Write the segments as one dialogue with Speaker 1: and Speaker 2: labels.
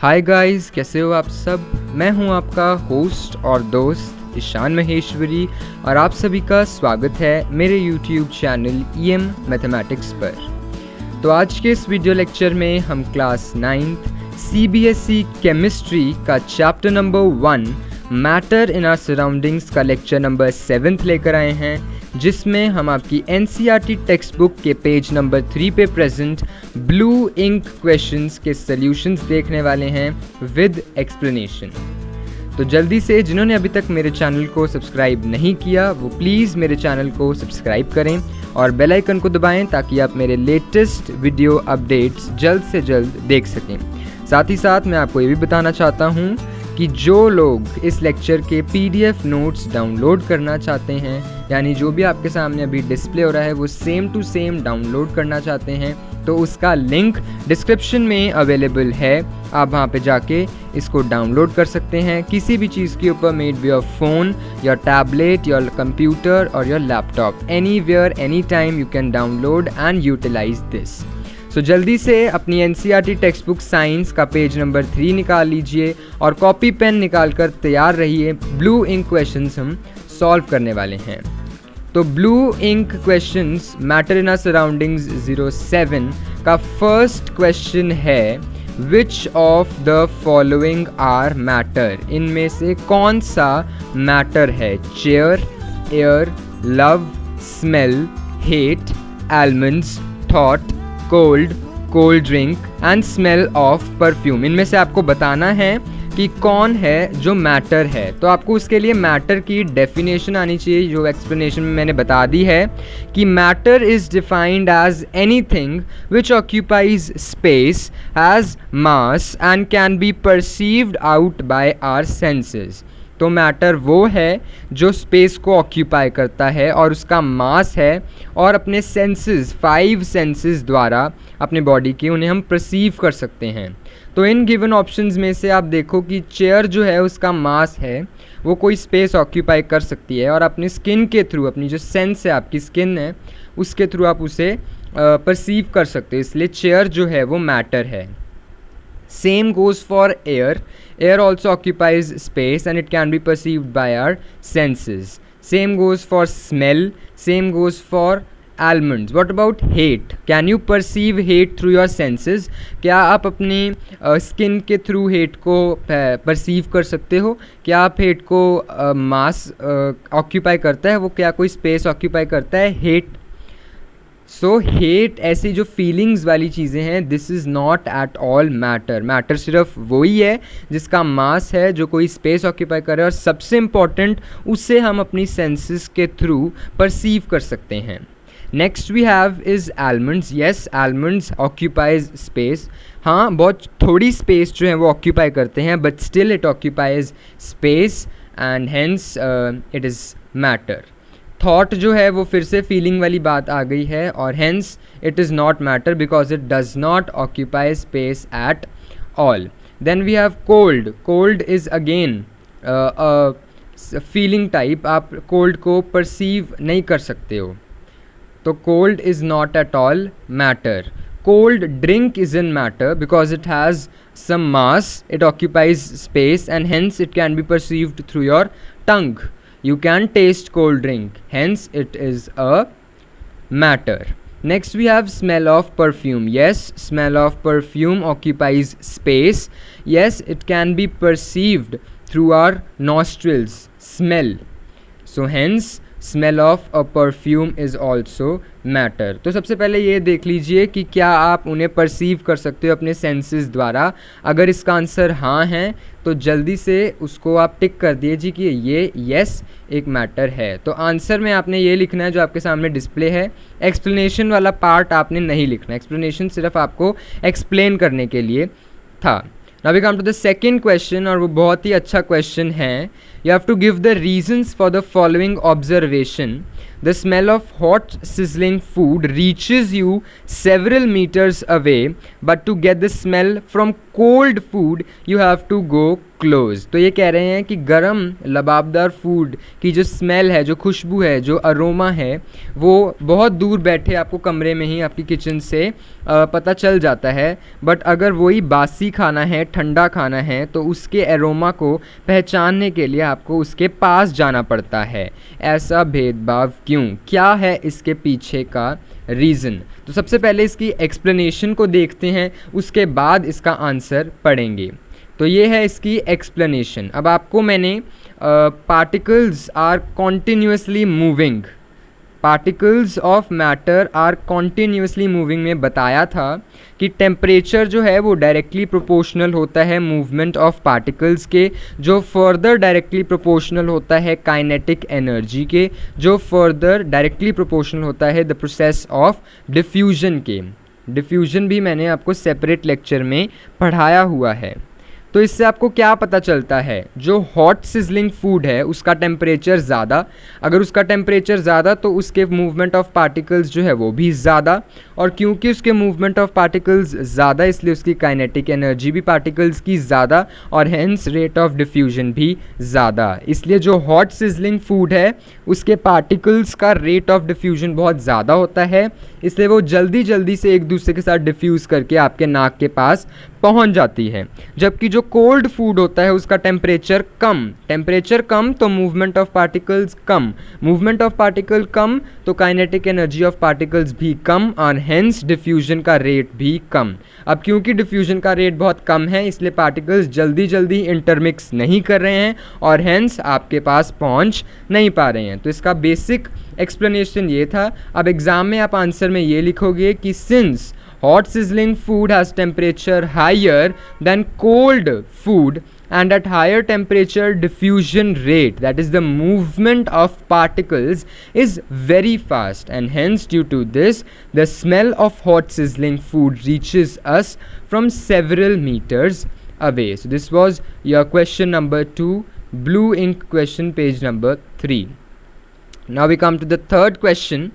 Speaker 1: Hi guys, कैसे हो आप सब। मैं हूं आपका होस्ट और दोस्त ईशान महेश्वरी और आप सभी का स्वागत है मेरे यूट्यूब चैनल EM मैथमेटिक्स पर। तो आज के इस वीडियो लेक्चर में हम क्लास 9th CBSE केमिस्ट्री का chapter number 1 matter in our surroundings का लेक्चर नंबर 7 लेकर आए हैं, जिसमें हम आपकी NCERT टेक्स्ट बुक के पेज नंबर 3 पे प्रेजेंट ब्लू इंक क्वेश्चंस के सॉल्यूशंस देखने वाले हैं विद एक्सप्लेनेशन। तो जल्दी से जिन्होंने अभी तक मेरे चैनल को सब्सक्राइब नहीं किया वो प्लीज़ मेरे चैनल को सब्सक्राइब करें और बेल आइकन को दबाएं ताकि आप मेरे लेटेस्ट वीडियो अपडेट्स जल्द से जल्द देख सकें। साथ ही साथ मैं आपको ये भी बताना चाहता हूँ कि जो लोग इस लेक्चर के PDF नोट्स डाउनलोड करना चाहते हैं, यानी जो भी आपके सामने अभी डिस्प्ले हो रहा है वो सेम टू सेम डाउनलोड करना चाहते हैं, तो उसका लिंक डिस्क्रिप्शन में अवेलेबल है। आप वहाँ पे जाके इसको डाउनलोड कर सकते हैं किसी भी चीज़ के ऊपर, maybe your phone, your tablet, your computer और your laptop, anywhere any time you can download and utilise this. So जल्दी से अपनी NCERT टेक्स्ट बुक साइंस का पेज नंबर 3 निकाल लीजिए और कॉपी पेन निकाल कर तैयार रहिए। ब्लू इंक क्वेश्चंस हम सॉल्व करने वाले हैं। तो blue ink questions matter in our surroundings 07 का फर्स्ट क्वेश्चन है, which of the following are matter. इनमें से कौन सा मैटर है? Chair, air, love, smell, hate, almonds, thought, cold, cold drink and smell of perfume. इनमें से आपको बताना है कि कौन है जो मैटर है। तो आपको उसके लिए मैटर की डेफिनेशन आनी चाहिए, जो एक्सप्लेनेशन में मैंने बता दी है कि matter is defined as anything which occupies space, has mass and can be perceived out by our senses. तो मैटर वो है जो स्पेस को ऑक्यूपाई करता है और उसका मास है, और अपने सेंसेस, 5 सेंसेस द्वारा अपने बॉडी के उन्हें हम परसीव कर सकते हैं। तो इन गिवन ऑप्शंस में से आप देखो कि चेयर जो है उसका मास है, वो कोई स्पेस ऑक्यूपाई कर सकती है और अपनी स्किन के थ्रू, अपनी जो सेंस है, आपकी स्किन है, उसके थ्रू आप उसे परसीव कर सकते हो, इसलिए चेयर जो है वो मैटर है। Same goes for air. Air also occupies space and it can be perceived by our senses. Same goes for smell. Same goes for almonds. What about hate? Can you perceive hate through your senses? क्या आप अपनी skin के through hate को perceive कर सकते हो? क्या आप हेट को मास ऑक्यूपाई करता है, वो क्या कोई स्पेस ऑक्यूपाई करता है हेट? सो हेट, ऐसी जो फीलिंग्स वाली चीज़ें हैं, this is not at all matter. Matter सिर्फ वही है जिसका मास है, जो कोई स्पेस ऑक्यूपाई कर रहा है, और सबसे इम्पॉर्टेंट उसे हम अपनी सेंसेस के थ्रू परसीव कर सकते हैं। Next we have is almonds. Yes, almonds occupies space. हाँ, बहुत थोड़ी स्पेस जो है वो ऑक्यूपाई करते हैं, but still it occupies space and hence it is matter. Thought जो है वो फिर से फीलिंग वाली बात आ गई है, और hence it is not matter because it does not occupy space at all. Then we have cold. Cold is again feeling type, आप कोल्ड को परसीव नहीं कर सकते हो, तो cold is not at all matter. Cold drink is in matter because it has some mass, it occupies space and hence it can be perceived through your tongue. You can taste cold drink, hence it is a matter. Next we have smell of perfume. Yes, smell of perfume occupies space. Yes, it can be perceived through our nostrils, smell. So hence smell of a perfume is also matter. तो सबसे पहले ये देख लीजिए कि क्या आप उन्हें परसीव कर सकते हो अपने सेंसेस द्वारा। अगर इसका आंसर हाँ है तो जल्दी से उसको आप टिक कर दीजिए कि ये येस एक मैटर है। तो आंसर में आपने ये लिखना है जो आपके सामने डिस्प्ले है। एक्सप्लेनेशन वाला पार्ट आपने नहीं लिखना, एक्सप्लेनेशन सिर्फ आपको एक्सप्लेन करने के लिए था। Now we come to the second question, और वो बहुत ही अच्छा क्वेश्चन है। You have to give the reasons for the following observation. The smell of hot sizzling food reaches you several metres away, but to get the smell from cold food you have to go close. तो ये कह रहे हैं कि गरम लबाबदार food की जो smell है, जो खुशबू है, जो अरोमा है, वो बहुत दूर बैठे आपको कमरे में ही आपकी किचन से पता चल जाता है, बट अगर वही बासी खाना है, ठंडा खाना है, तो उसके एरोमा को पहचानने के लिए आपको उसके पास जाना पड़ता है। ऐसा भेदभाव क्यों? क्या है इसके पीछे का रीज़न? तो सबसे पहले इसकी एक्सप्लेनेशन को देखते हैं, उसके बाद इसका आंसर पढ़ेंगे। तो ये है इसकी एक्सप्लेनेशन। अब आपको मैंने particles are continuously moving, particles of matter are continuously moving में बताया था कि टेम्परेचर जो है वो डायरेक्टली प्रोपोर्शनल होता है मूवमेंट ऑफ पार्टिकल्स के, जो फर्दर डायरेक्टली प्रोपोर्शनल होता है काइनेटिक एनर्जी के, जो फर्दर डायरेक्टली प्रोपोर्शनल होता है द प्रोसेस ऑफ डिफ्यूजन के। डिफ्यूजन भी मैंने आपको सेपरेट लेक्चर में पढ़ाया हुआ है। तो इससे आपको क्या पता चलता है? जो हॉट सिजलिंग फूड है उसका टेम्परेचर ज़्यादा, अगर उसका टेम्परेचर ज़्यादा तो उसके मूवमेंट ऑफ पार्टिकल्स जो है वो भी ज़्यादा, और क्योंकि उसके मूवमेंट ऑफ पार्टिकल्स ज़्यादा इसलिए उसकी काइनेटिक एनर्जी भी पार्टिकल्स की ज़्यादा, और हैंस रेट ऑफ डिफ्यूजन भी ज़्यादा। इसलिए जो हॉट सिजलिंग फूड है उसके पार्टिकल्स का रेट ऑफ डिफ्यूजन बहुत ज़्यादा होता है, इसलिए वो जल्दी जल्दी से एक दूसरे के साथ डिफ्यूज़ करके आपके नाक के पास पहुंच जाती है। जबकि जो कोल्ड फूड होता है उसका टेम्परेचर कम तो मूवमेंट ऑफ पार्टिकल्स कम, मूवमेंट ऑफ पार्टिकल कम तो काइनेटिक एनर्जी ऑफ पार्टिकल्स भी कम, और हैंस डिफ्यूजन का रेट भी कम। अब क्योंकि डिफ्यूजन का रेट बहुत कम है इसलिए पार्टिकल्स जल्दी जल्दी इंटरमिक्स नहीं कर रहे हैं और हैंस आपके पास पहुंच नहीं पा रहे हैं। तो इसका बेसिक एक्सप्लेनेशन ये था। अब एग्जाम में आप आंसर में ये लिखोगे कि since hot sizzling food has temperature higher than cold food and at higher temperature diffusion rate, that is the movement of particles, is very fast, and hence due to this the smell of hot sizzling food reaches us from several meters away. So this was your question number 2, blue ink question, page number 3. Now we come to the third question.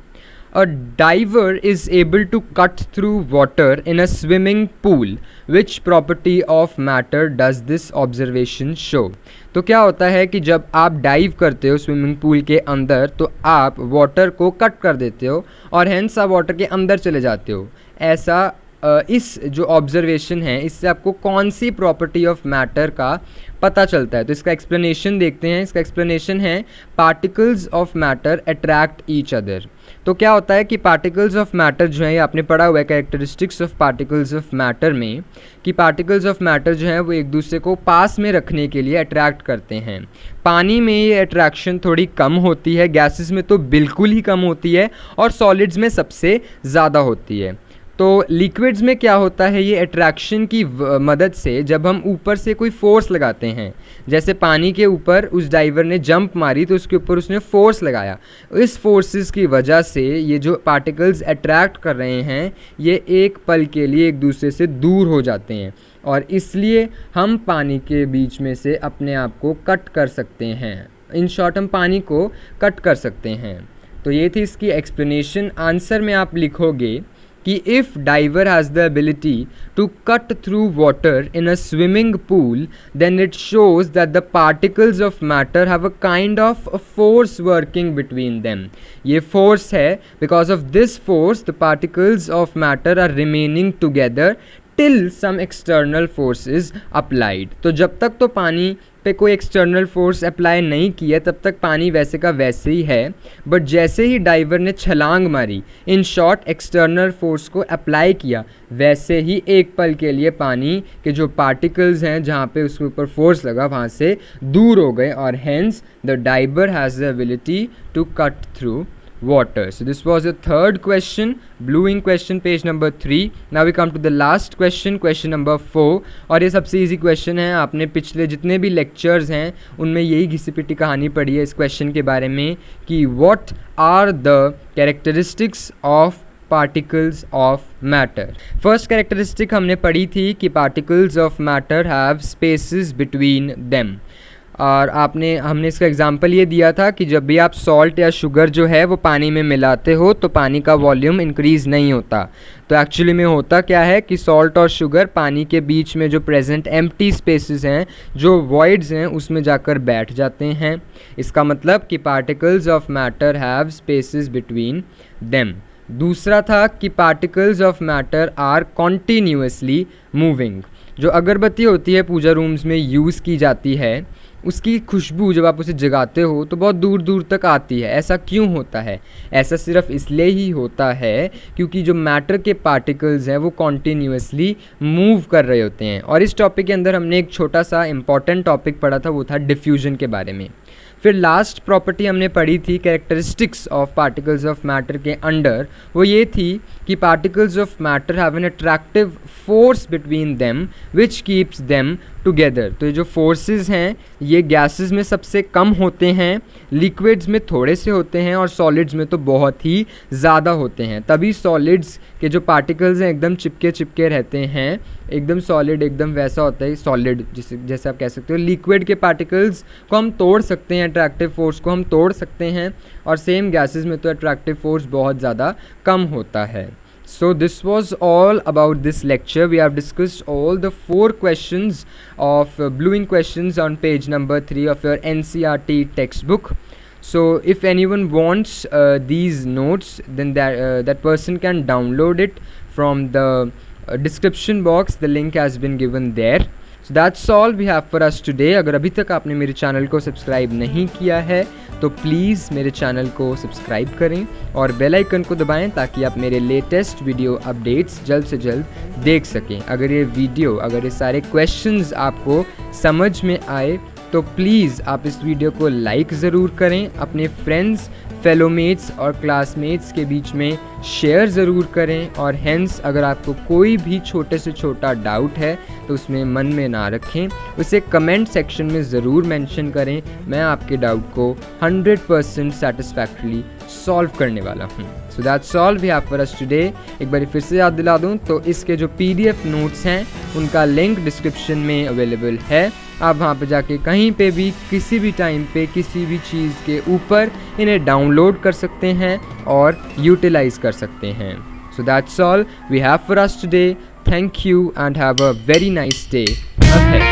Speaker 1: A diver is able to cut through water in a swimming pool. Which property of matter does this observation show? तो क्या होता है कि जब आप dive करते हो swimming pool के अंदर तो आप वाटर को कट कर देते हो और हैंस आप वाटर के अंदर चले जाते हो। ऐसा इस जो ऑब्जर्वेशन है इससे आपको कौन सी प्रॉपर्टी ऑफ मैटर का पता चलता है? तो इसका एक्सप्लेनेशन देखते हैं। इसका एक्सप्लेनेशन है particles of matter attract each other. तो क्या होता है कि पार्टिकल्स ऑफ मैटर जो है, ये आपने पढ़ा हुआ है characteristics of particles of matter में, कि पार्टिकल्स ऑफ मैटर जो है वो एक दूसरे को पास में रखने के लिए अट्रैक्ट करते हैं। पानी में ये अट्रैक्शन थोड़ी कम होती है, गैसेस में तो बिल्कुल ही कम होती है, और सॉलिड्स में सबसे ज़्यादा होती है। तो लिक्विड्स में क्या होता है, ये अट्रैक्शन की मदद से जब हम ऊपर से कोई फोर्स लगाते हैं, जैसे पानी के ऊपर उस डाइवर ने जंप मारी तो उसके ऊपर उसने फोर्स लगाया, इस फोर्सेस की वजह से ये जो पार्टिकल्स अट्रैक्ट कर रहे हैं ये एक पल के लिए एक दूसरे से दूर हो जाते हैं, और इसलिए हम पानी के बीच में से अपने आप को कट कर सकते हैं। इन शॉर्ट हम पानी को कट कर सकते हैं। तो ये थी इसकी एक्सप्लेनेशन। आंसर में आप लिखोगे कि if diver has the ability to cut through water in a swimming pool then it shows that the particles of matter have a kind of force working between them. ये force है, because of this force the particles of matter are remaining together till some external force is applied. तो जब तक तो पानी पे कोई external force apply नहीं किया तब तक पानी वैसे का वैसे ही है, बट जैसे ही डाइवर ने छलांग मारी, इन शॉर्ट एक्सटर्नल फोर्स को अप्लाई किया, वैसे ही एक पल के लिए पानी के जो पार्टिकल्स हैं जहाँ पे उसके ऊपर फोर्स लगा वहाँ से दूर हो गए, और hence the diver has the ability to cut through water. So this was the third question, blue ink question, page number 3. Now we come to the last question, question number 4. और ये सबसे easy question है, आपने पिछले जितने भी lectures हैं उनमें यही घिसी पिटी कहानी पढ़ी है इस question के बारे में कि what are the characteristics of particles of matter. First characteristic हमने पढ़ी थी कि particles of matter have spaces between them. और हमने इसका एग्जांपल ये दिया था कि जब भी आप सॉल्ट या शुगर जो है वो पानी में मिलाते हो तो पानी का वॉल्यूम इंक्रीज़ नहीं होता। तो एक्चुअली में होता क्या है कि सॉल्ट और शुगर पानी के बीच में जो प्रेजेंट एम्प्टी स्पेसेस हैं, जो वॉइड्स हैं, उसमें जाकर बैठ जाते हैं। इसका मतलब कि particles of matter have spaces between them. दूसरा था कि particles of matter are continuously moving. जो अगरबत्ती होती है पूजा रूम्स में यूज़ की जाती है, उसकी खुशबू जब आप उसे जगाते हो तो बहुत दूर दूर तक आती है। ऐसा क्यों होता है? ऐसा सिर्फ इसलिए ही होता है क्योंकि जो मैटर के पार्टिकल्स हैं वो कॉन्टीन्यूसली मूव कर रहे होते हैं। और इस टॉपिक के अंदर हमने एक छोटा सा इम्पॉर्टेंट टॉपिक पढ़ा था, वो था डिफ्यूजन के बारे में। फिर लास्ट प्रॉपर्टी हमने पढ़ी थी characteristics of particles of matter के अंडर, वो ये थी कि particles of matter have an attractive force between them which keeps them together. तो ये जो फोर्सेस हैं ये गैसेस में सबसे कम होते हैं, लिक्विड्स में थोड़े से होते हैं और सॉलिड्स में तो बहुत ही ज़्यादा होते हैं। तभी सॉलिड्स के जो पार्टिकल्स हैं एकदम चिपके चिपके रहते हैं, एकदम सॉलिड, एकदम वैसा होता है सॉलिड जैसे आप कह सकते हो। लिक्विड के पार्टिकल्स को हम तोड़ सकते हैं, अट्रैक्टिव फोर्स को हम तोड़ सकते हैं, और सेम गैसेस में तो अट्रैक्टिव फोर्स बहुत ज़्यादा कम होता है। So this was all about this lecture. We have discussed all the 4 questions of blue ink questions on page number 3 of your NCERT textbook. So if anyone wants these notes, then that person can download it from the description box. The link has been given there. So that's all we have for us today. अगर अभी तक आपने मेरे channel को subscribe नहीं किया है तो प्लीज़ मेरे चैनल को सब्सक्राइब करें और बेल आइकन को दबाएं ताकि आप मेरे लेटेस्ट वीडियो अपडेट्स जल्द से जल्द देख सकें। अगर ये सारे क्वेश्चंस आपको समझ में आए तो प्लीज़ आप इस वीडियो को लाइक ज़रूर करें, अपने फ्रेंड्स, फेलोमेट्स और क्लासमेट्स के बीच में शेयर ज़रूर करें, और हेंस अगर आपको कोई भी छोटे से छोटा डाउट है तो उसमें मन में ना रखें, उसे कमेंट सेक्शन में ज़रूर मेंशन करें। मैं आपके डाउट को 100% सेटिस्फैक्टरीली सॉल्व करने वाला हूँ। So that's all we have for us today. एक बार फिर से याद दिला दूँ तो इसके जो PDF नोट्स हैं उनका लिंक डिस्क्रिप्शन में अवेलेबल है। आप वहाँ पे जाके कहीं पे भी किसी भी टाइम पे किसी भी चीज़ के ऊपर इन्हें डाउनलोड कर सकते हैं और यूटिलाइज कर सकते हैं। So that's all we have for us today. Thank you and have a very nice day ahead.